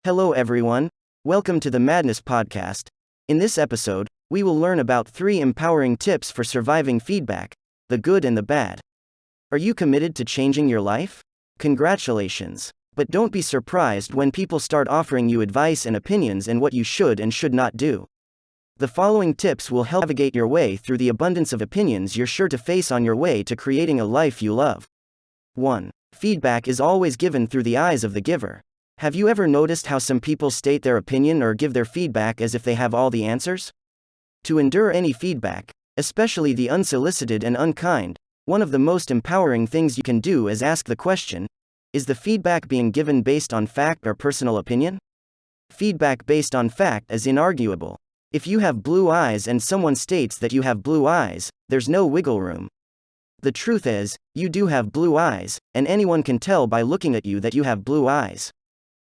Hello everyone, welcome to the Madness Podcast. In this episode, we will learn about 3 empowering tips for surviving feedback, the good and the bad. Are you committed to changing your life? Congratulations. But don't be surprised when people start offering you advice and opinions on what you should and should not do. The following tips will help navigate your way through the abundance of opinions you're sure to face on your way to creating a life you love. 1. Feedback is always given through the eyes of the giver. Have you ever noticed how some people state their opinion or give their feedback as if they have all the answers? To endure any feedback, especially the unsolicited and unkind, one of the most empowering things you can do is ask the question, is the feedback being given based on fact or personal opinion? Feedback based on fact is inarguable. If you have blue eyes and someone states that you have blue eyes, there's no wiggle room. The truth is, you do have blue eyes, and anyone can tell by looking at you that you have blue eyes.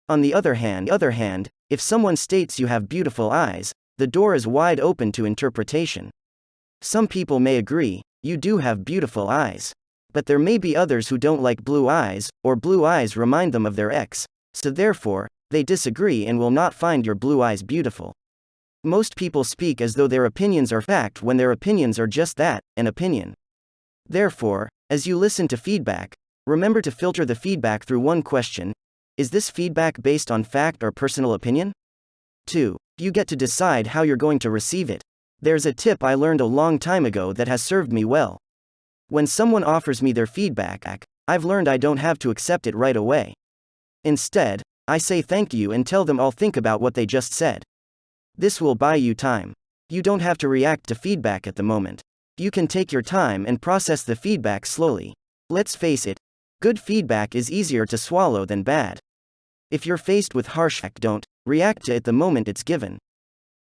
On the other hand, if someone states you have beautiful eyes, the door is wide open to interpretation. Some people may agree, you do have beautiful eyes. But there may be others who don't like blue eyes, or blue eyes remind them of their ex, so therefore, they disagree and will not find your blue eyes beautiful. Most people speak as though their opinions are fact when their opinions are just that, an opinion. Therefore, as you listen to feedback, remember to filter the feedback through one question. Is this feedback based on fact or personal opinion? 2. You get to decide how you're going to receive it. There's a tip I learned a long time ago that has served me well. When someone offers me their feedback, I've learned I don't have to accept it right away. Instead, I say thank you and tell them I'll think about what they just said. This will buy you time. You don't have to react to feedback at the moment. You can take your time and process the feedback slowly. Let's face it, good feedback is easier to swallow than bad. If you're faced with harsh feedback, don't react to it the moment it's given.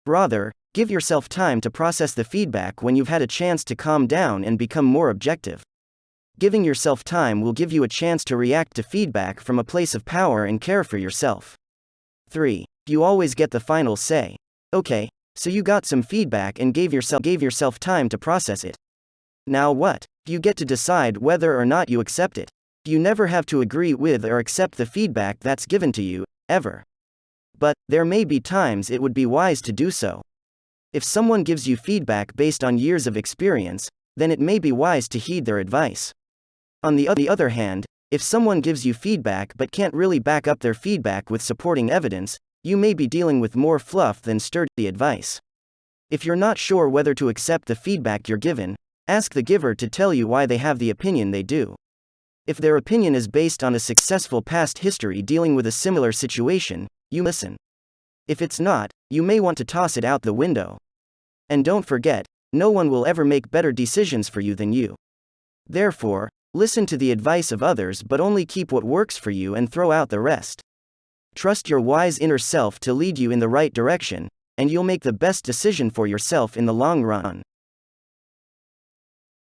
Rather, give yourself time to process the feedback when you've had a chance to calm down and become more objective. Giving yourself time will give you a chance to react to feedback from a place of power and care for yourself. 3. You always get the final say. Okay, so you got some feedback and gave yourself time to process it. Now what? You get to decide whether or not you accept it. You never have to agree with or accept the feedback that's given to you, ever. But there may be times it would be wise to do so. If someone gives you feedback based on years of experience, then it may be wise to heed their advice. On the other hand, if someone gives you feedback but can't really back up their feedback with supporting evidence, you may be dealing with more fluff than sturdy advice. If you're not sure whether to accept the feedback you're given, ask the giver to tell you why they have the opinion they do. If their opinion is based on a successful past history dealing with a similar situation, you listen. If it's not, you may want to toss it out the window. And don't forget, no one will ever make better decisions for you than you. Therefore, listen to the advice of others but only keep what works for you and throw out the rest. Trust your wise inner self to lead you in the right direction, and you'll make the best decision for yourself in the long run.